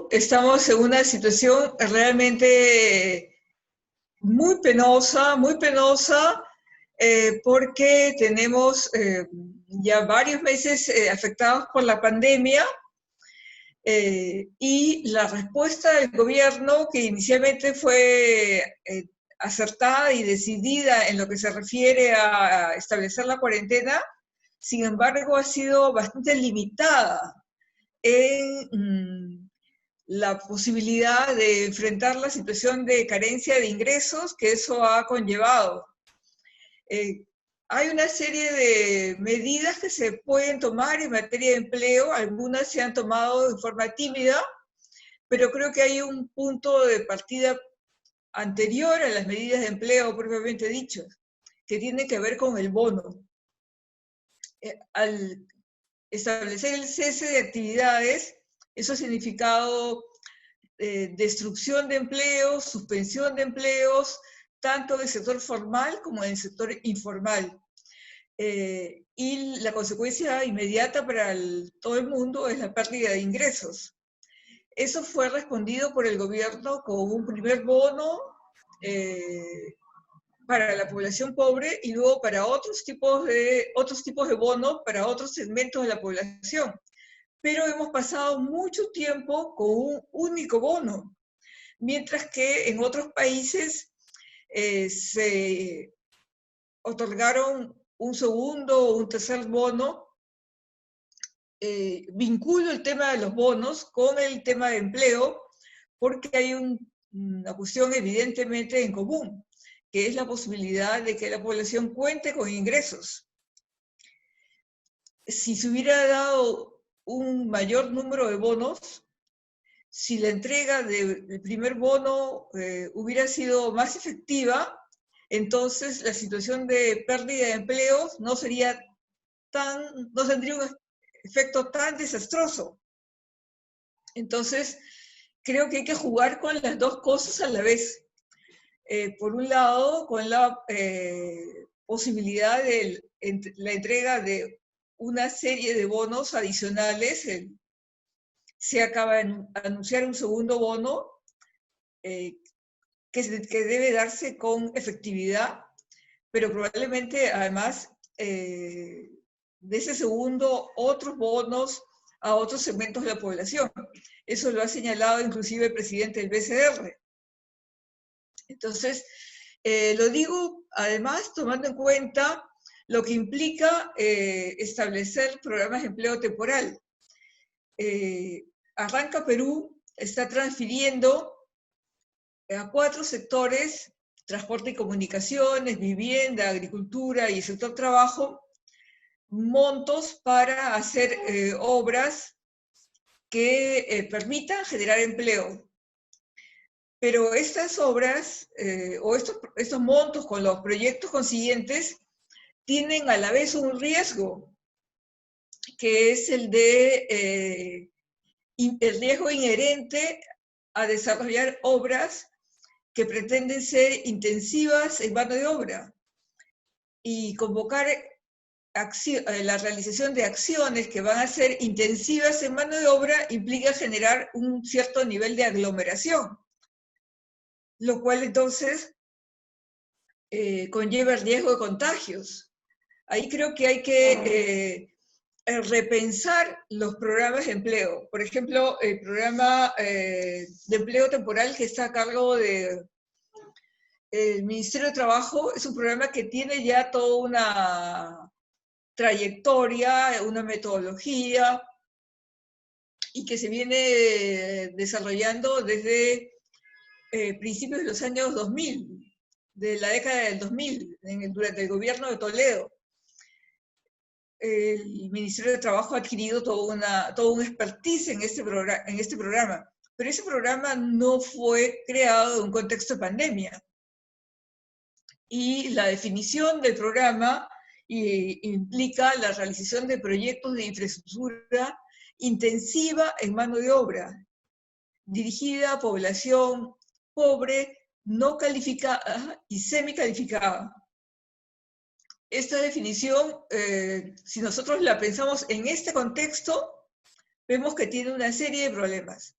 Perú estamos en una situación realmente muy penosa, porque tenemos ya varios meses afectados por la pandemia, y la respuesta del gobierno, que inicialmente fue acertada y decidida en lo que se refiere a establecer la cuarentena, sin embargo ha sido bastante limitada en la posibilidad de enfrentar la situación de carencia de ingresos que eso ha conllevado. Eh, Hay una serie de medidas que se pueden tomar en materia de empleo, algunas se han tomado de forma tímida, pero creo que hay un punto de partida anterior a las medidas de empleo propiamente dicho, que tiene que ver con el bono. Al establecer el cese de actividades, eso ha significado destrucción de empleos, suspensión de empleos, tanto en el sector formal como en el sector informal. Y la consecuencia inmediata para todo el mundo es la pérdida de ingresos. Eso fue respondido por el gobierno con un primer bono para la población pobre y luego para otros tipos de bonos para otros segmentos de la población. Pero hemos pasado mucho tiempo con un único bono, mientras que en otros países se otorgaron un segundo o un tercer bono. Vinculo el tema de los bonos con el tema de empleo, porque hay una cuestión evidentemente en común, que es la posibilidad de que la población cuente con ingresos. Si se hubiera dado un mayor número de bonos, si la entrega del primer bono hubiera sido más efectiva, entonces la situación de pérdida de empleos no tendría un efecto tan desastroso. Entonces, creo que hay que jugar con las dos cosas a la vez. Por un lado, con la posibilidad de la entrega de una serie de bonos adicionales. Se acaba de anunciar un segundo bono que debe darse con efectividad, pero probablemente además de ese segundo otros bonos a otros segmentos de la población. Eso lo ha señalado inclusive el presidente del BCR. Entonces, lo digo además tomando en cuenta lo que implica establecer programas de empleo temporal. Arranca Perú, está transfiriendo a 4 sectores, transporte y comunicaciones, vivienda, agricultura y el sector trabajo, montos para hacer obras que permitan generar empleo. Pero estas obras o estos montos con los proyectos consiguientes tienen a la vez un riesgo, que es el riesgo inherente a desarrollar obras que pretenden ser intensivas en mano de obra y convocar la realización de acciones que van a ser intensivas en mano de obra implica generar un cierto nivel de aglomeración, lo cual entonces conlleva el riesgo de contagios. Ahí creo que hay que repensar los programas de empleo. Por ejemplo, el programa de empleo temporal que está a cargo del Ministerio de Trabajo es un programa que tiene ya toda una trayectoria, una metodología, y que se viene desarrollando desde principios de los años 2000, de la década del 2000, durante el gobierno de Toledo. El Ministerio de Trabajo ha adquirido todo un expertise en este programa, pero ese programa no fue creado en un contexto de pandemia. Y la definición del programa implica la realización de proyectos de infraestructura intensiva en mano de obra, dirigida a población pobre, no calificada y semicalificada. Esta definición, si nosotros la pensamos en este contexto, vemos que tiene una serie de problemas.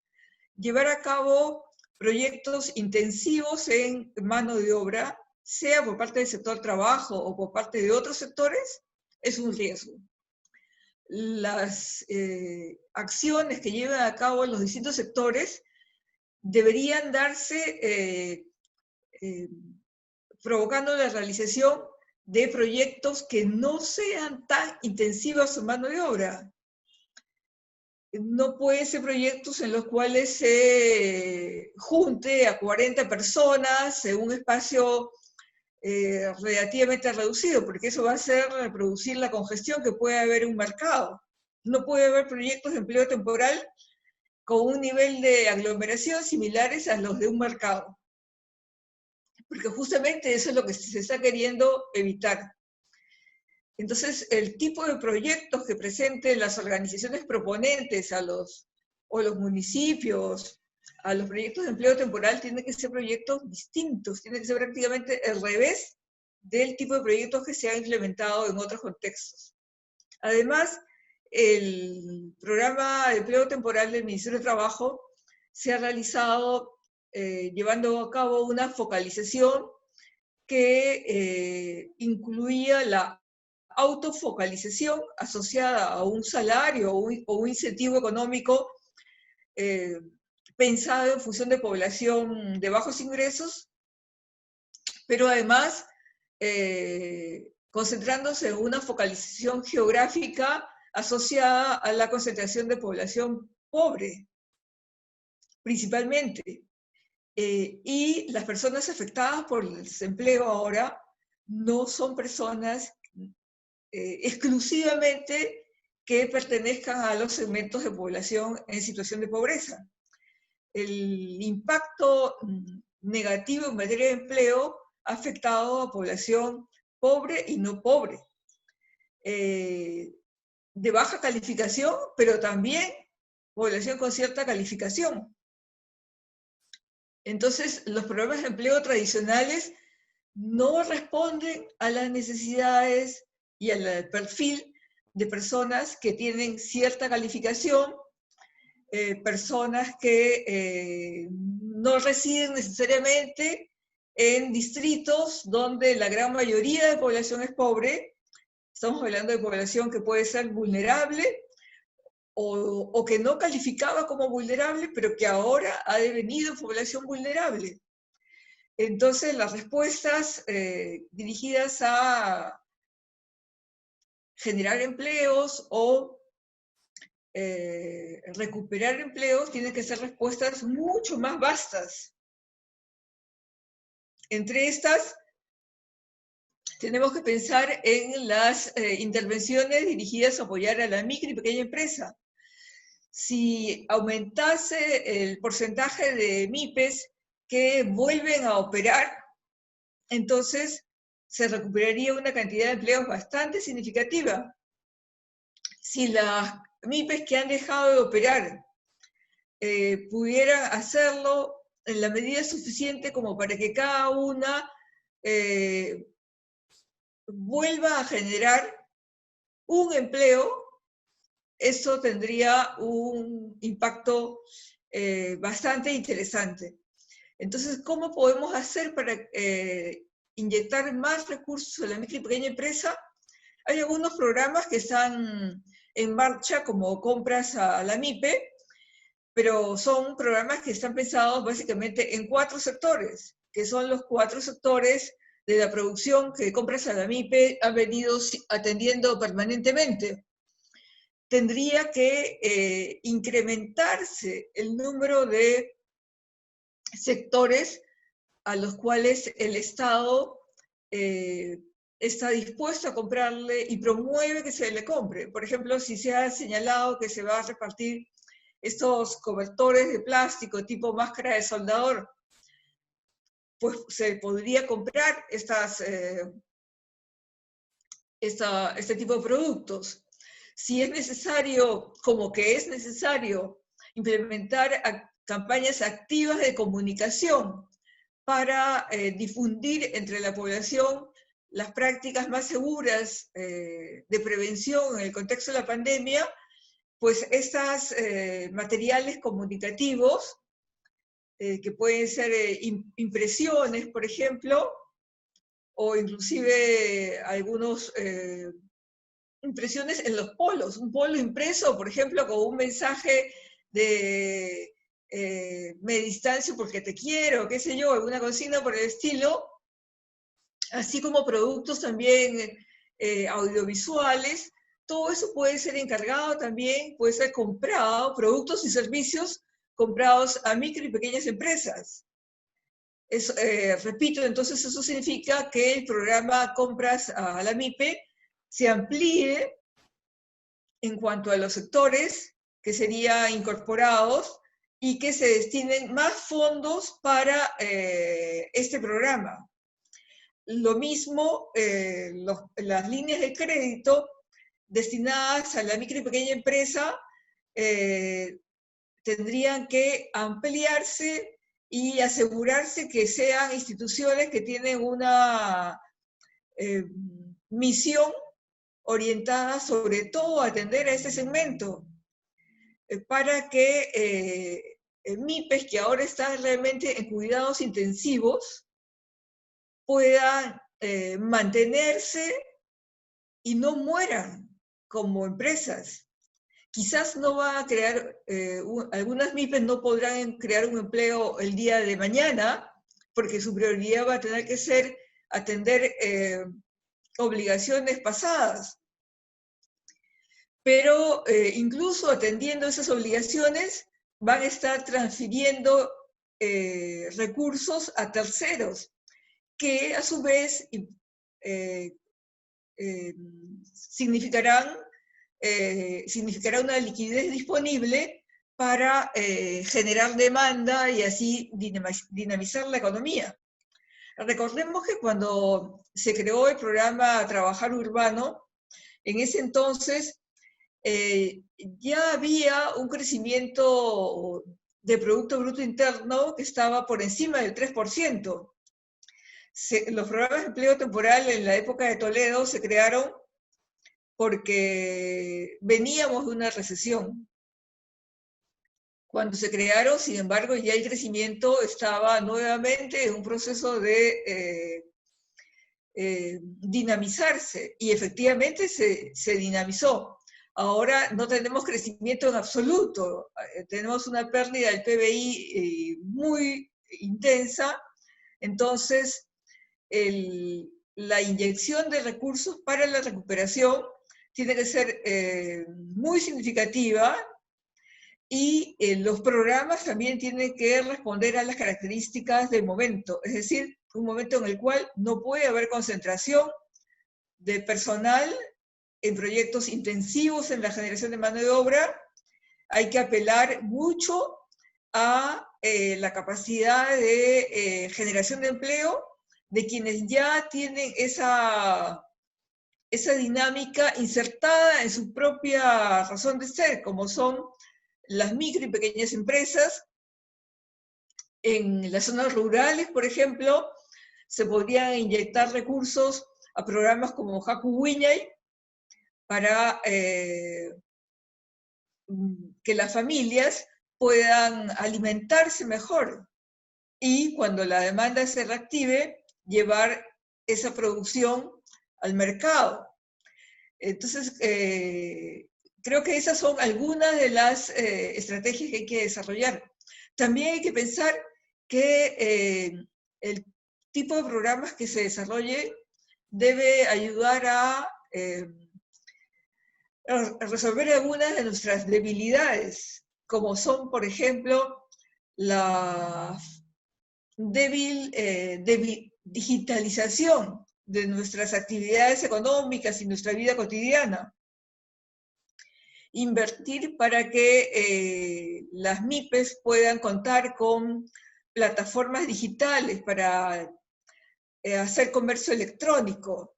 llevar a cabo proyectos intensivos en mano de obra, sea por parte del sector trabajo o por parte de otros sectores, es un riesgo. Las acciones que llevan a cabo los distintos sectores deberían darse provocando la realización de proyectos que no sean tan intensivos en mano de obra. No pueden ser proyectos en los cuales se junte a 40 personas en un espacio relativamente reducido, porque eso va a hacer reproducir la congestión que puede haber en un mercado. No puede haber proyectos de empleo temporal con un nivel de aglomeración similares a los de un mercado, porque justamente eso es lo que se está queriendo evitar. Entonces, el tipo de proyectos que presenten las organizaciones proponentes o los municipios a los proyectos de empleo temporal tienen que ser proyectos distintos, tienen que ser prácticamente el revés del tipo de proyectos que se han implementado en otros contextos. Además, el programa de empleo temporal del Ministerio de Trabajo se ha realizado llevando a cabo una focalización que incluía la autofocalización asociada a un salario o un incentivo económico pensado en función de población de bajos ingresos, pero además concentrándose en una focalización geográfica asociada a la concentración de población pobre, principalmente. Y las personas afectadas por el desempleo ahora no son personas exclusivamente que pertenezcan a los segmentos de población en situación de pobreza. El impacto negativo en materia de empleo ha afectado a población pobre y no pobre, de baja calificación, pero también población con cierta calificación. Entonces, los programas de empleo tradicionales no responden a las necesidades y al perfil de personas que tienen cierta calificación, personas que no residen necesariamente en distritos donde la gran mayoría de población es pobre. Estamos hablando de población que puede ser vulnerable o que no calificaba como vulnerable, pero que ahora ha devenido población vulnerable. Entonces, las respuestas dirigidas a generar empleos o recuperar empleos tienen que ser respuestas mucho más vastas. Entre estas, tenemos que pensar en las intervenciones dirigidas a apoyar a la micro y pequeña empresa. Si aumentase el porcentaje de MIPES que vuelven a operar, entonces se recuperaría una cantidad de empleos bastante significativa. Si las MIPES que han dejado de operar pudieran hacerlo en la medida suficiente como para que cada una vuelva a generar un empleo, eso tendría un impacto bastante interesante. Entonces, ¿cómo podemos hacer para inyectar más recursos a la micro y pequeña empresa? Hay algunos programas que están en marcha como compras a la MIPE, pero son programas que están pensados básicamente en 4 sectores, que son los 4 sectores de la producción que compras a la MIPE ha venido atendiendo permanentemente. Tendría que incrementarse el número de sectores a los cuales el Estado está dispuesto a comprarle y promueve que se le compre. Por ejemplo, si se ha señalado que se va a repartir estos cobertores de plástico tipo máscara de soldador, pues se podría comprar este tipo de productos. Si es necesario, como que es necesario, implementar campañas activas de comunicación para difundir entre la población las prácticas más seguras de prevención en el contexto de la pandemia, pues estos materiales comunicativos que pueden ser impresiones, por ejemplo, o inclusive algunos impresiones en los polos. Un polo impreso, por ejemplo, con un mensaje de me distancio porque te quiero, qué sé yo, alguna consigna por el estilo, así como productos también audiovisuales. Todo eso puede ser encargado también, puede ser comprado, productos y servicios comprados a micro y pequeñas empresas. Repito, entonces eso significa que el programa Compras a la MIPE se amplíe en cuanto a los sectores que serían incorporados y que se destinen más fondos para este programa. Lo mismo, las líneas de crédito destinadas a la micro y pequeña empresa tendrían que ampliarse y asegurarse que sean instituciones que tienen una misión orientada sobre todo a atender a este segmento, para que MIPES, que ahora están realmente en cuidados intensivos, puedan mantenerse y no mueran como empresas. Quizás no va a crear, algunas MIPES no podrán crear un empleo el día de mañana, porque su prioridad va a tener que ser atender obligaciones pasadas. Pero incluso atendiendo esas obligaciones, van a estar transfiriendo recursos a terceros, que a su vez significará una liquidez disponible para generar demanda y así dinamizar la economía. Recordemos que cuando se creó el programa Trabajar Urbano, en ese entonces ya había un crecimiento de Producto Bruto Interno que estaba por encima del 3%. Los programas de empleo temporal en la época de Toledo se crearon porque veníamos de una recesión. Cuando se crearon, sin embargo, ya el crecimiento estaba nuevamente en un proceso de dinamizarse, y efectivamente se dinamizó. Ahora no tenemos crecimiento en absoluto, tenemos una pérdida del PBI muy intensa, entonces la inyección de recursos para la recuperación tiene que ser muy significativa, y los programas también tienen que responder a las características del momento, es decir, un momento en el cual no puede haber concentración de personal en proyectos intensivos en la generación de mano de obra. Hay que apelar mucho a la capacidad de generación de empleo de quienes ya tienen esa dinámica insertada en su propia razón de ser, como son las micro y pequeñas empresas. En las zonas rurales, por ejemplo, se podrían inyectar recursos a programas como Haku Wiñay para que las familias puedan alimentarse mejor, y cuando la demanda se reactive, llevar esa producción al mercado. Entonces, creo que esas son algunas de las estrategias que hay que desarrollar. También hay que pensar que el tipo de programas que se desarrolle debe ayudar a resolver algunas de nuestras debilidades, como son, por ejemplo, la débil digitalización de nuestras actividades económicas y nuestra vida cotidiana. Invertir para que las MIPES puedan contar con plataformas digitales para hacer comercio electrónico.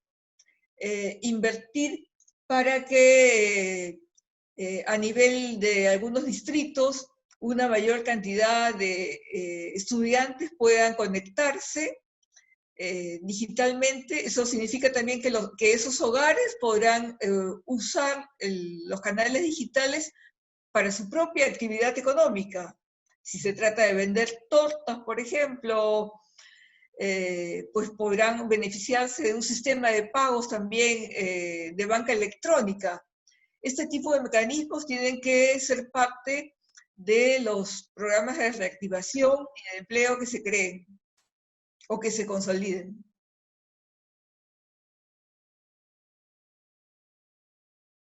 Invertir para que a nivel de algunos distritos una mayor cantidad de estudiantes puedan conectarse digitalmente. Eso significa también que esos hogares podrán usar los canales digitales para su propia actividad económica. Si se trata de vender tortas, por ejemplo, pues podrán beneficiarse de un sistema de pagos también de banca electrónica. Este tipo de mecanismos tienen que ser parte de los programas de reactivación y de empleo que se creen o que se consoliden.